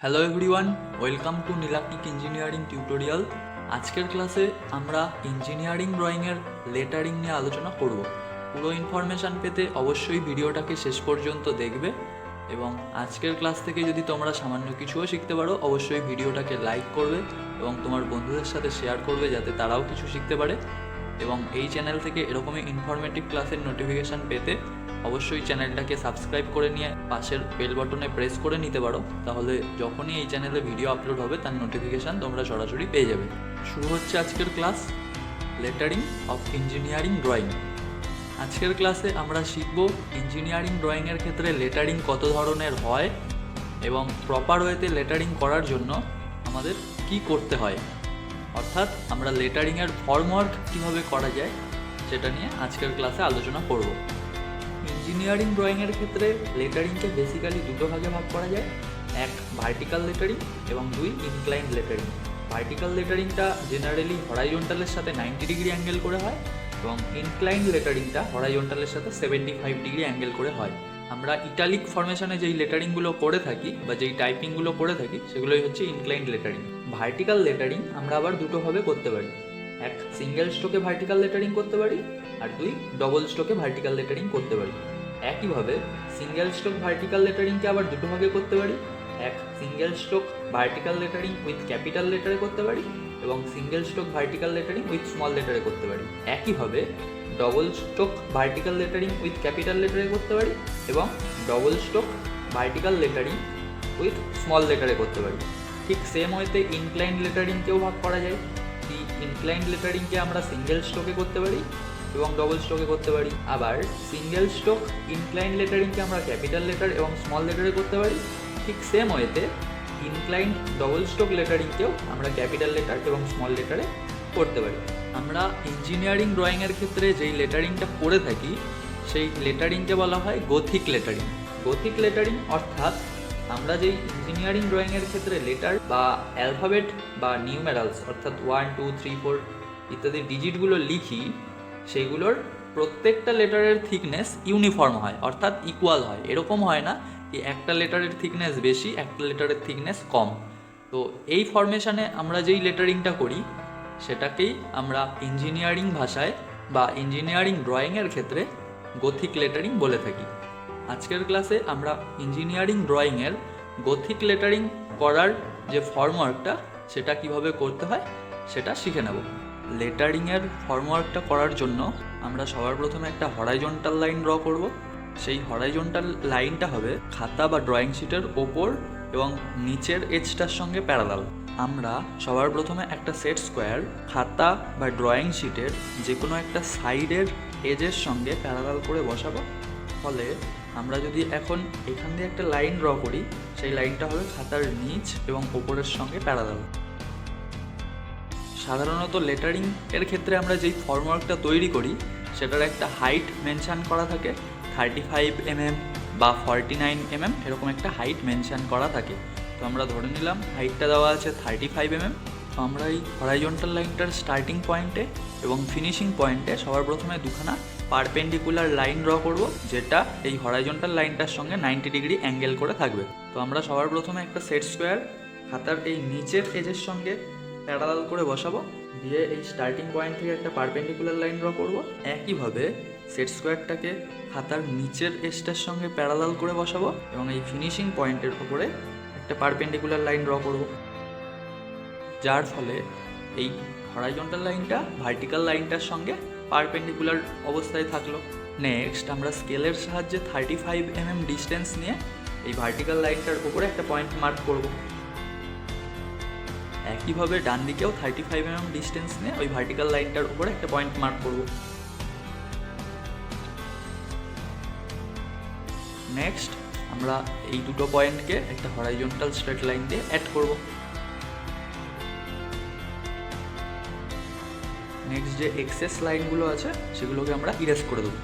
Hello everyone, welcome to নীলাকিক engineering tutorial. আজকের ক্লাসে আমরা ইঞ্জিনিয়ারিং ড্রয়িংয়ের লেটারিং নিয়ে আলোচনা করব। পুরো ইনফরমেশান পেতে অবশ্যই ভিডিওটাকে শেষ পর্যন্ত দেখবে এবং আজকের ক্লাস থেকে যদি তোমরা সামান্য কিছুও শিখতে পারো অবশ্যই ভিডিওটাকে লাইক করবে এবং তোমার বন্ধুদের সাথে শেয়ার করবে যাতে তারাও কিছু শিখতে পারে। এবং এই চ্যানেল থেকে এরকমই ইনফরমেটিভ ক্লাসের নোটিফিকেশান পেতে অবশ্যই চ্যানেলটাকে সাবস্ক্রাইব করে নিয়ে পাশের বেল বাটনে প্রেস করে নিতে পারো, তাহলে যখনই এই চ্যানেলে ভিডিও আপলোড হবে তার নোটিফিকেশান তোমরা সরাসরি পেয়ে যাবে। শুরু হচ্ছে আজকের class, lettering of engineering drawing. আজকের ক্লাসে আমরা শিখব ইঞ্জিনিয়ারিং ড্রয়িংয়ের ক্ষেত্রে লেটারিং কত ধরনের হয় এবং প্রপার ওয়েতে লেটারিং করার জন্য আমাদের কি করতে হয়, অর্থাৎ আমরা লেটারিংয়ের ফর্মওয়ার্ক কীভাবে করা যায় সেটা নিয়ে আজকের ক্লাসে আলোচনা করব। ইঞ্জিনিয়ারিং ড্রয়িংয়ের ক্ষেত্রে লেটারিংকে বেসিক্যালি দুটো ভাগে ভাগ করা যায়, এক ভার্টিক্যাল লেটারিং এবং দুই ইনক্লাইন্ড লেটারিং। ভার্টিক্যাল লেটারিংটা জেনারেলি হরাইজন্টালের সাথে 90 ডিগ্রি অ্যাঙ্গেল করে হয় এবং ইনক্লাইন্ড লেটারিংটা হরাইজন্টালের সাথে 75 ডিগ্রি অ্যাঙ্গেল করে হয়। আমরা ইটালিক ফরমেশনে যেই লেটারিংগুলো করে থাকি বা যেই টাইপিংগুলো করে থাকি সেগুলোই হচ্ছে ইনক্লাইন্ড লেটারিং। ভার্টিক্যাল লেটারিং আমরা আবার দুটোভাবে করতে পারি, এক সিঙ্গেল স্ট্রোকে ভার্টিক্যাল লেটারিং করতে পারি আর দুই ডবল স্ট্রোকে ভার্টিক্যাল লেটারিং করতে পারি। একইভাবে সিঙ্গেল স্ট্রোক ভার্টিক্যাল লেটারিংকে আবার দুটো ভাগে করতে পারি, এক single stroke vertical lettering with capital লেটারে করতে পারি এবং single stroke vertical lettering with small লেটারে করতে পারি। একইভাবে double stroke vertical lettering with capital লেটারে করতে পারি এবং double stroke vertical lettering with small লেটারে করতে পারি। ঠিক সেম ওয়েতে ইনক্লাইন্ড লেটারিংকেও ভাগ করা যায়। এই ইনক্লাইন্ড লেটারিংকে আমরা সিঙ্গেল স্ট্রোকে করতে পারি এবং ডবল স্ট্রোকে করতে পারি। আবার সিঙ্গেল স্ট্রোক ইনক্লাইন্ড লেটারিংকে আমরা ক্যাপিটাল লেটার এবং স্মল লেটারে করতে পারি। ঠিক সেম ওয়েতে ইনক্লাইন্ড ডবল স্ট্রোক লেটারিংকেও আমরা ক্যাপিটাল লেটার এবং স্মল লেটারে করতে পারি। আমরা ইঞ্জিনিয়ারিং ড্রয়িংয়ের ক্ষেত্রে যেই লেটারিংটা করে থাকি সেই লেটারিংকে বলা হয় গথিক লেটারিং। গথিক লেটারিং অর্থাৎ আমরা যেই ইঞ্জিনিয়ারিং ড্রয়িংয়ের ক্ষেত্রে লেটার বা অ্যালফাবেট বা নিউমেরালস অর্থাৎ 1, 2, 3, 4 ইত্যাদি ডিজিটগুলো লিখি সেইগুলোর প্রত্যেকটা লেটারের থিকনেস ইউনিফর্ম হয়, অর্থাৎ ইকুয়াল হয়। এরকম হয় না কি একটা লেটারের থিকনেস বেশি একটা লেটারের থিকনেস কম। তো এই ফরমেশনে আমরা যেই লেটারিংটা করি সেটাকেই আমরা ইঞ্জিনিয়ারিং ভাষায় বা ইঞ্জিনিয়ারিং ড্রয়িংয়ের ক্ষেত্রে গথিক লেটারিং বলে থাকি। আজকের ক্লাসে আমরা ইঞ্জিনিয়ারিং ড্রয়িংয়ের গথিক লেটারিং করার যে ফর্মওয়ার্কটা সেটা কিভাবে করতে হয় সেটা শিখে নেব। লেটারিংয়ের ফর্মওয়ার্কটা করার জন্য আমরা সবার প্রথমে একটা হরাইজন্টাল লাইন ড্র করব। সেই হরাইজন্টাল লাইনটা হবে খাতা বা ড্রয়িং শিটের ওপর এবং নিচের এজটার সঙ্গে প্যারালাল। আমরা সবার প্রথমে একটা সেট স্কোয়ার খাতা বা ড্রয়িং শিটের যে কোনো একটা সাইডের এজের সঙ্গে প্যারালাল করে বসাবো। ফলে আমরা যদি এখন এখান দিয়ে একটা লাইন ড্র করি সেই লাইনটা হবে খাতার নিচ এবং ওপরের সঙ্গে প্যারালাল। সাধারণত লেটারিং এর ক্ষেত্রে আমরা যেই ফর্মওয়ার্কটা তৈরি করি সেটার একটা হাইট মেনশান করা থাকে, 35 mm বা 49 mm এরকম একটা হাইট মেনশান করা থাকে। তো আমরা ধরে নিলাম হাইটটা দেওয়া আছে 35 mm। তো আমরা এই হরাইজন্টাল লাইনটার স্টার্টিং পয়েন্টে এবং ফিনিশিং পয়েন্টে সবার প্রথমে দুখানা পারপেন্ডিকুলার লাইন ড্র করব, যেটা এই হরাইজন্টাল লাইনটার সঙ্গে 90 ডিগ্রি অ্যাঙ্গেল করে থাকবে। তো আমরা সবার প্রথমে একটা সেট স্কোয়ার খাতার এই নিচের এজের সঙ্গে প্যারালাল করে বসাবো, দিয়ে এই স্টার্টিং পয়েন্ট থেকে একটা পারপেন্ডিকুলার লাইন ড্র করব। একইভাবে সেট স্কোয়ারটাকে খাতার নিচের এজটার সঙ্গে প্যারালাল করে বসাবো এবং এই ফিনিশিং পয়েন্টের উপরে একটা পারপেন্ডিকুলার লাইন ড্র করব, যার ফলে এই হরাইজন্টাল লাইনটা ভার্টিক্যাল লাইনটার সঙ্গে পারপেন্ডিকুলার অবস্থায় থাকলো। নেক্সট আমরা স্কেলের সাহায্যে 35 mm ডিস্টেন্স নিয়ে এই ভার্টিক্যাল লাইনটার উপরে একটা পয়েন্ট মার্ক করব। একইভাবে ডান দিকেও 35 mm ডিস্টেন্স নিয়ে ওই ভার্টিক্যাল লাইনটার উপরে একটা পয়েন্ট মার্ক করব। নেক্সট আমরা এই দুটো পয়েন্টকে একটা হরাইজন্টাল স্ট্রেট লাইন দিয়ে অ্যাড করব। নেক্সট যে এক্সেস লাইনগুলো আছে সেগুলোকে আমরা ইরেজ করে দেবো।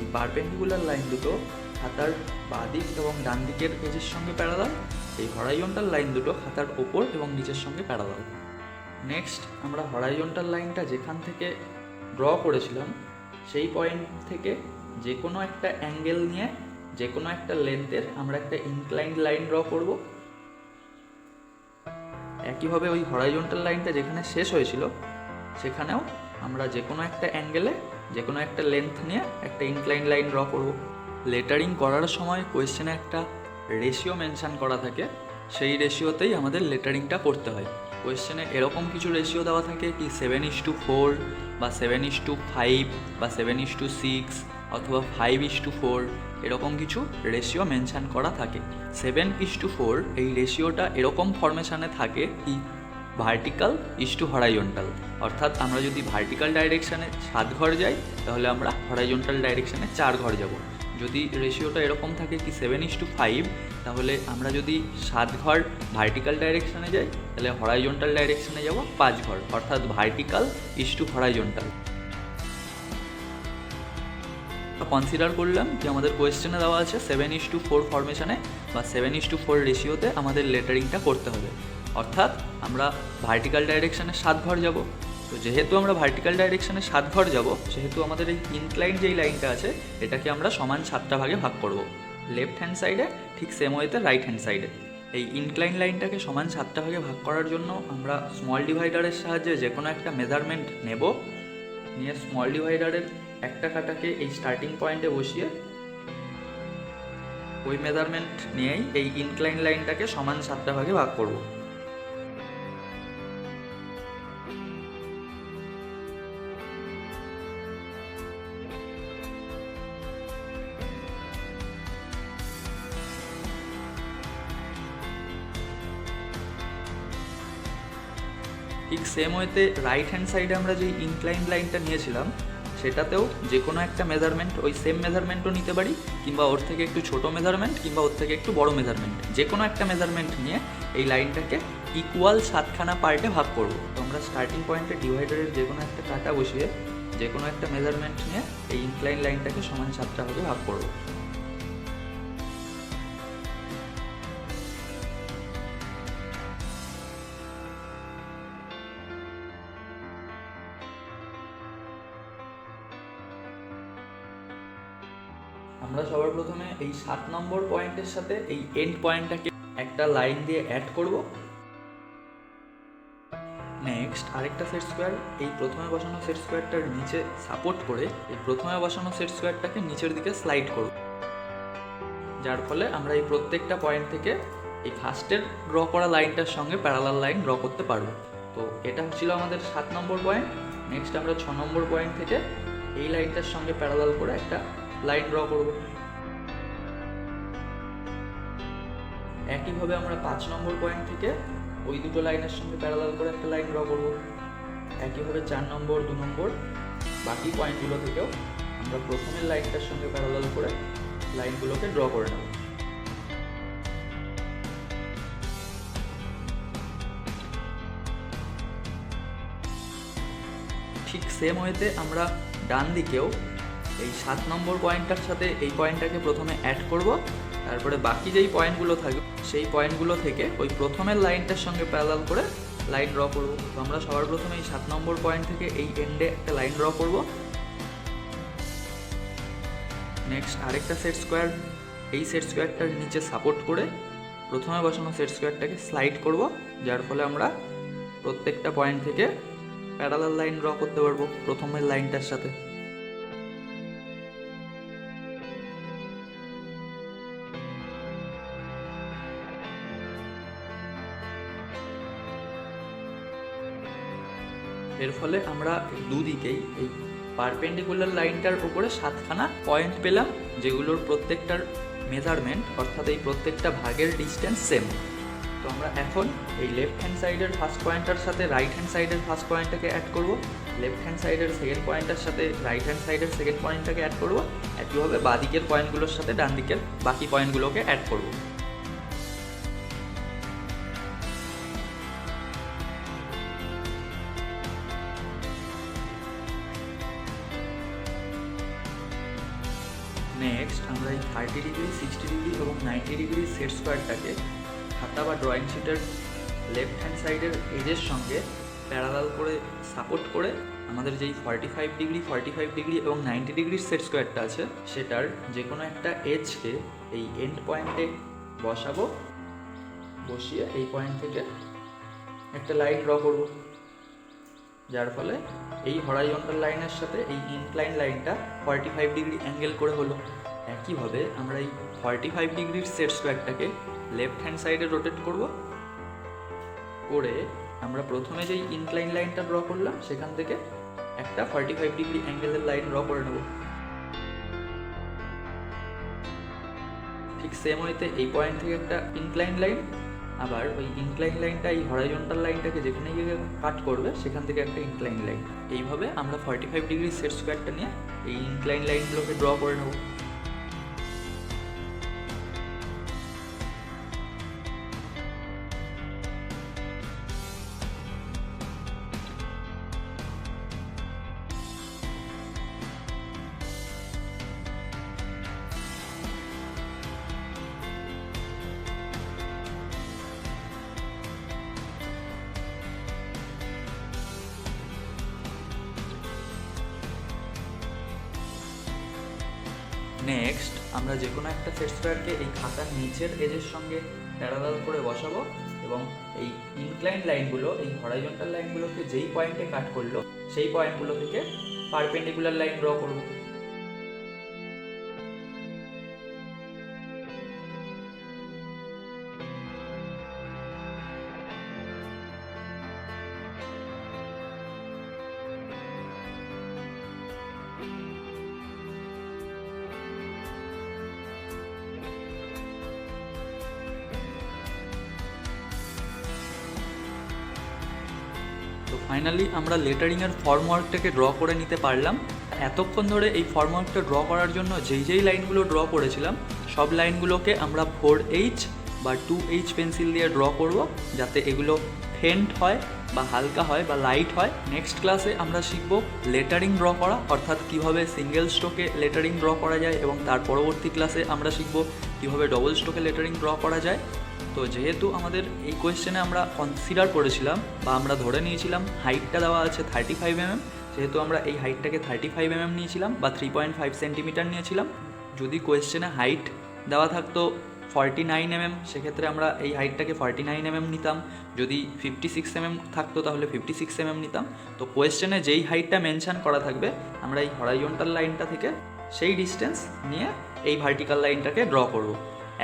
এই পারপেন্ডিকুলার লাইন দুটো খাতার বাঁ দিক এবং ডান দিকের এজের সঙ্গে প্যারালাল, এই হরাইজন্টাল লাইন দুটো খাতার ওপর এবং নিচের সঙ্গে প্যারালাল। নেক্সট আমরা হরাইজন্টাল লাইনটা যেখান থেকে ড্র করেছিলাম সেই পয়েন্ট থেকে যে কোনো একটা অ্যাঙ্গেল নিয়ে যে কোনো একটা লেন্থের আমরা একটা ইনক্লাইন্ড লাইন ড্র করব। একইভাবে ওই হরাইজন্টাল লাইনটা যেখানে শেষ হয়েছিল সেখানেও আমরা যে কোনো একটা অ্যাঙ্গেলে যে কোনো একটা লেন্থ নিয়ে একটা ইনক্লাইন্ড লাইন ড্র করব। লেটারিং করার সময় কোয়েশ্চেনে একটা রেশিও মেনশান করা থাকে, সেই রেশিওতেই আমাদের লেটারিংটা করতে হয়। কোয়েশ্চেনে এরকম কিছু রেশিও দেওয়া থাকে কি 7:4 বা 7:5 বা 7:6 অথবা 5:4, এরকম কিছু রেশিও মেনশান করা থাকে। 7:4 এই রেশিওটা এরকম ফরমেশানে থাকে কি ভার্টিক্যাল ইস টু হরাইজন্টাল, অর্থাৎ আমরা যদি ভার্টিক্যাল ডাইরেকশানে 7 ঘর যাই তাহলে আমরা হরাইজন্টাল ডাইরেকশানে 4 ঘর যাব। যদি রেশিওটা এরকম থাকে কি 7:5, তাহলে আমরা যদি 7 ঘর ভার্টিক্যাল ডাইরেকশানে যাই তাহলে হরাইজন্টাল ডাইরেকশানে যাব 5 ঘর, অর্থাৎ vertical is to horizontal. Consider করলাম কি আমাদের কোয়েশ্চেনে দেওয়া আছে 7:4 ফরমেশানে বা 7:4 রেশিওতে আমাদের লেটারিংটা করতে হবে, অর্থাৎ আমরা ভার্টিক্যাল ডাইরেকশানে 7 ঘর যাব। তো যেহেতু আমরা ভার্টিক্যাল ডাইরেকশানে 7 ঘর যাব, সেহেতু আমাদের এই ইনক্লাইন যেই লাইনটা আছে এটাকে আমরা সমান 7টা ভাগে ভাগ করব, লেফট হ্যান্ড সাইডে ঠিক সেম ওয়েতে রাইট হ্যান্ড সাইডে। এই ইনক্লাইন লাইনটাকে সমান 7টা ভাগে ভাগ করার জন্য আমরা স্মল ডিভাইডারের সাহায্যে যে কোনো একটা মেজারমেন্ট নেব, নিয়ে স্মল ডিভাইডারের একটা কাটাকে এই স্টার্টিং পয়েন্টে বসিয়ে ওই মেজারমেন্ট নিয়েই এই ইনক্লাইন লাইনটাকে সমান 7টা ভাগে ভাগ করব। ঠিক সেম ওয়েতে রাইট হ্যান্ড সাইডে আমরা যে ইনক্লাইন লাইনটা নিয়েছিলাম সেটাতেও যে কোনো একটা মেজারমেন্ট, ওই সেম মেজারমেন্টও নিতে পারি, কিংবা ওর থেকে একটু ছোটো মেজারমেন্ট কিংবা ওর থেকে একটু বড় মেজারমেন্ট, যে কোনো একটা মেজারমেন্ট নিয়ে এই লাইনটাকে ইকুয়াল 7খানা পার্টে ভাগ করব। তো আমরা স্টার্টিং পয়েন্টে ডিভাইডারের যে কোনো একটা কাটা বসিয়ে যে কোনো একটা মেজারমেন্ট নিয়ে এই ইনক্লাইন লাইনটাকে সমান 7টা ভাগে ভাগ করব। আমরা সবার প্রথমে এই 7 নম্বর পয়েন্টের সাথে এই এন্ড পয়েন্টটাকে একটা লাইন দিয়ে অ্যাড করব। নেক্সট আরেকটা সেট স্কোয়ার এই প্রথমে বসানো সেট স্কোয়ারটার নিচে সাপোর্ট করে এই প্রথমে বসানো সেট স্কোয়ারটাকে নিচের দিকে স্লাইড করব, যার ফলে আমরা এই প্রত্যেকটা পয়েন্ট থেকে এই ফার্স্টের ড্র করা লাইনটার সঙ্গে প্যারালাল লাইন ড্র করতে পারবো। তো এটা ছিল আমাদের 7 নম্বর পয়েন্ট। নেক্সট আমরা 6 নম্বর পয়েন্ট থেকে এই লাইনটার সঙ্গে প্যারালাল করে একটা লাইন ড্র করব। একইভাবে আমরা 5 নম্বর পয়েন্ট থেকে ওই দুটো লাইনের সঙ্গে প্যারালাল করে একটা লাইন ড্র করব। একইভাবে 4 নম্বর 2 নম্বর বাকি পয়েন্টগুলো থেকেও আমরা প্রথমের লাইনটার সঙ্গে প্যারালাল করে লাইনগুলোকে ড্র করে নেব। ঠিক সেম ওয়েতে আমরা ডান দিকেও এই 7 নম্বর পয়েন্টটার সাথে এই পয়েন্টটাকে প্রথমে অ্যাড করব, তারপরে বাকি যেই পয়েন্টগুলো থাকবে সেই পয়েন্টগুলো থেকে ওই প্রথমের লাইনটার সঙ্গে প্যারালাল করে লাইন ড্র করব। তো আমরা সবার প্রথমে এই 7 নম্বর পয়েন্ট থেকে এই এন্ডে একটা লাইন ড্র করব। নেক্সট আরেকটা সেট স্কোয়ার এই সেট স্কোয়ারটার নিচে সাপোর্ট করে প্রথমে বসানো সেট স্কোয়ারটাকে স্লাইড করব, যার ফলে আমরা প্রত্যেকটা পয়েন্ট থেকে প্যারালাল লাইন ড্র করতে পারবো প্রথমের লাইনটার সাথে। এর ফলে আমরা দুদিকেই এই পারপেন্ডিকুলার লাইনটার উপরে 7খানা পয়েন্ট পেলাম, যেগুলোর প্রত্যেকটার মেজারমেন্ট অর্থাৎ এই প্রত্যেকটা ভাগের ডিস্টেন্স সেম। তো আমরা এখন এই লেফট হ্যান্ড সাইডের ফার্স্ট পয়েন্টটার সাথে রাইট হ্যান্ড সাইডের ফার্স্ট পয়েন্টটাকে অ্যাড করব, লেফট হ্যান্ড সাইডের সেকেন্ড পয়েন্টটার সাথে রাইট হ্যান্ড সাইডের সেকেন্ড পয়েন্টটাকে অ্যাড করব। একইভাবে বাঁ দিকের পয়েন্টগুলোর সাথে ডান দিকের বাকি পয়েন্টগুলোকে অ্যাড করব। নেক্সট আমরা এই 30 ডিগ্রি 60 ডিগ্রি এবং 90 ডিগ্রি সেট স্কোয়ারটাকে খাতা বা ড্রয়িং শিটের লেফট হ্যান্ড সাইডের এজের সঙ্গে প্যারালাল করে সাপোর্ট করে আমাদের যেই 45 ডিগ্রি এবং 90 ডিগ্রির সেট স্কোয়ারটা আছে সেটার যে কোনো একটা এজকে এই এন্ড পয়েন্টে বসাবো, বসিয়ে এই পয়েন্ট থেকে একটা লাইন ড্র করব, যার ফলে এই হরাইজন্টাল লাইনের সাথে এই ইনক্লাইন লাইনটা 45 ডিগ্রি অ্যাঙ্গেল করে হলো। একইভাবে আমরা এই 45 ডিগ্রির সেট স্কোয়ারটাকে লেফট হ্যান্ড সাইডে রোটেট করব, করে আমরা প্রথমে যেই ইনক্লাইন লাইনটা ড্র করলাম সেখান থেকে একটা 45 ডিগ্রি অ্যাঙ্গেলের লাইন ড্র করে নেব। ঠিক সেম ওয়েতে এই পয়েন্ট থেকে একটা ইনক্লাইন লাইন, আবার ওই ইনক্লাইন লাইনটা এই হরাইজন্টাল লাইনটাকে যেখানে গিয়ে কাট করবে সেখান থেকে একটা ইনক্লাইন লাইন। এইভাবে আমরা 45 ডিগ্রি সেট স্কোয়ারটা নিয়ে এই ইনক্লাইন লাইনগুলোকে ড্র করে নেব। নেক্সট আমরা যে কোনো একটা সেট স্কোয়ারকে এই খাতার নিচের এজের সঙ্গে প্যারালাল করে বসাবো এবং এই ইনক্লাইন লাইনগুলো, এই হরাইজন্টাল লাইনগুলোকে যেই পয়েন্টে কাট করলো সেই পয়েন্টগুলো থেকে পারপেন্ডিকুলার লাইন ড্র করব। তো ফাইনালি আমরা লেটারিংয়ের ফর্মওয়ার্কটাকে ড্র করে নিতে পারলাম। এতক্ষণ ধরে এই ফর্মওয়ার্কটা ড্র করার জন্য যেই লাইনগুলো ড্র করেছিলাম সব লাইনগুলোকে আমরা 4H বা 2H পেন্সিল দিয়ে ড্র করব, যাতে এগুলো ফেন্ট হয় বা হালকা হয় বা লাইট হয়। নেক্সট ক্লাসে আমরা শিখব লেটারিং ড্র করা, অর্থাৎ কীভাবে সিঙ্গেল স্ট্রোকে লেটারিং ড্র করা যায়, এবং তার পরবর্তী ক্লাসে আমরা শিখব কীভাবে ডবল স্ট্রোকে লেটারিং ড্র করা যায়। তো যেহেতু আমাদের এই কোয়েশ্চেনে আমরা কনসিডার করেছিলাম বা আমরা ধরে নিয়েছিলাম হাইটটা দেওয়া আছে 35 mm, যেহেতু আমরা এই হাইটটাকে 35 mm নিয়েছিলাম বা 3.5 সেন্টিমিটার নিয়েছিলাম। যদি কোয়েশ্চেনে হাইট দেওয়া থাকতো 49 mm, সেক্ষেত্রে আমরা এই হাইটটাকে 49 mm নিতাম। যদি 56 mm থাকতো তাহলে 56 mm নিতাম। তো কোয়েশ্চেনে যেই হাইটটা মেনশান করা থাকবে আমরা এই হরাইজন্টাল লাইনটা থেকে সেই ডিস্টেন্স নিয়ে এই ভার্টিক্যাল লাইনটাকে ড্র করব।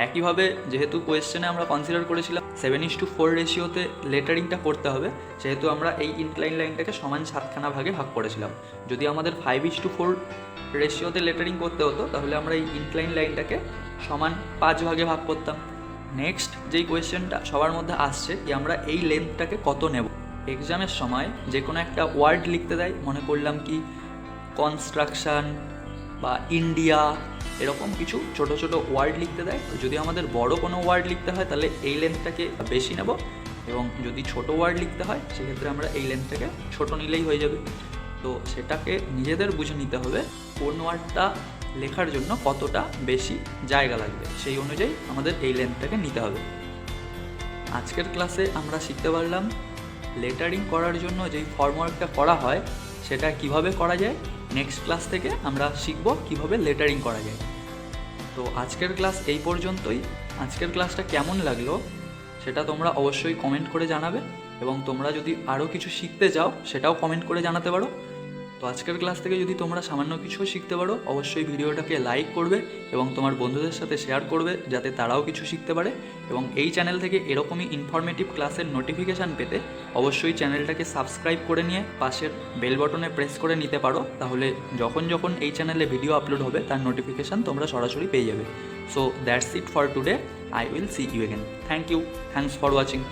একইভাবে যেহেতু কোয়েশ্চেনে আমরা কনসিডার করেছিলাম 7:4 রেশিওতে লেটারিংটা করতে হবে, সেহেতু আমরা এই ইনক্লাইন লাইনটাকে সমান 7খানা ভাগে ভাগ করেছিলাম। যদি আমাদের 5:4 রেশিওতে লেটারিং করতে হতো তাহলে আমরা এই ইনক্লাইন লাইনটাকে সমান 5 ভাগে ভাগ করতাম। নেক্সট যেই কোয়েশ্চেনটা সবার মধ্যে আসছে কি আমরা এই লেন্থটাকে কত নেব। এক্সামের সময় যে কোনো একটা ওয়ার্ড লিখতে দেয়, মনে করলাম কি কনস্ট্রাকশান বা ইন্ডিয়া, এরকম কিছু ছোট ছোট ওয়ার্ড লিখতে দেয়। তো যদি আমাদের বড় কোনো ওয়ার্ড লিখতে হয় তাহলে এই লেন্থটাকে বেশি নেব, এবং যদি ছোট ওয়ার্ড লিখতে হয় সেক্ষেত্রে আমরা এই লেন্থটাকে ছোট নিলেই হয়ে যাবে। তো সেটাকে নিজেদের বুঝে নিতে হবে কোন ওয়ার্ডটা লেখার জন্য কতটা বেশি জায়গা লাগবে, সেই অনুযায়ী আমাদের এই লেন্থটাকে নিতে হবে। আজকের ক্লাসে আমরা শিখতে পারলাম লেটারিং করার জন্য যেই ফর্মওয়ার্কটা করা হয় সেটা কিভাবে করা যায়। নেক্সট ক্লাস থেকে আমরা শিখব কিভাবে লেটারিং করা যায়। তো আজকের ক্লাস এই পর্যন্তই। আজকের ক্লাসটা কেমন লাগলো সেটা তোমরা অবশ্যই কমেন্ট করে জানাবে, এবং তোমরা যদি আরও কিছু শিখতে চাও সেটাও কমেন্ট করে জানাতে পারো। তো আজকের ক্লাস থেকে যদি তোমরা সামান্য কিছু শিখতে পারো অবশ্যই ভিডিওটাকে লাইক করবে এবং তোমার বন্ধুদের সাথে শেয়ার করবে যাতে তারাও কিছু শিখতে পারে। এবং এই চ্যানেল থেকে এরকমই ইনফরমেটিভ ক্লাসের নোটিফিকেশান পেতে অবশ্যই চ্যানেলটাকে সাবস্ক্রাইব করে নিয়ে পাশের বেল বটনে প্রেস করে নিতে পারো, তাহলে যখন এই চ্যানেলে ভিডিও আপলোড হবে তার নোটিফিকেশান তোমরা সরাসরি পেয়ে যাবে। So that's it for today. I will see you again. Thank you. Thanks for watching.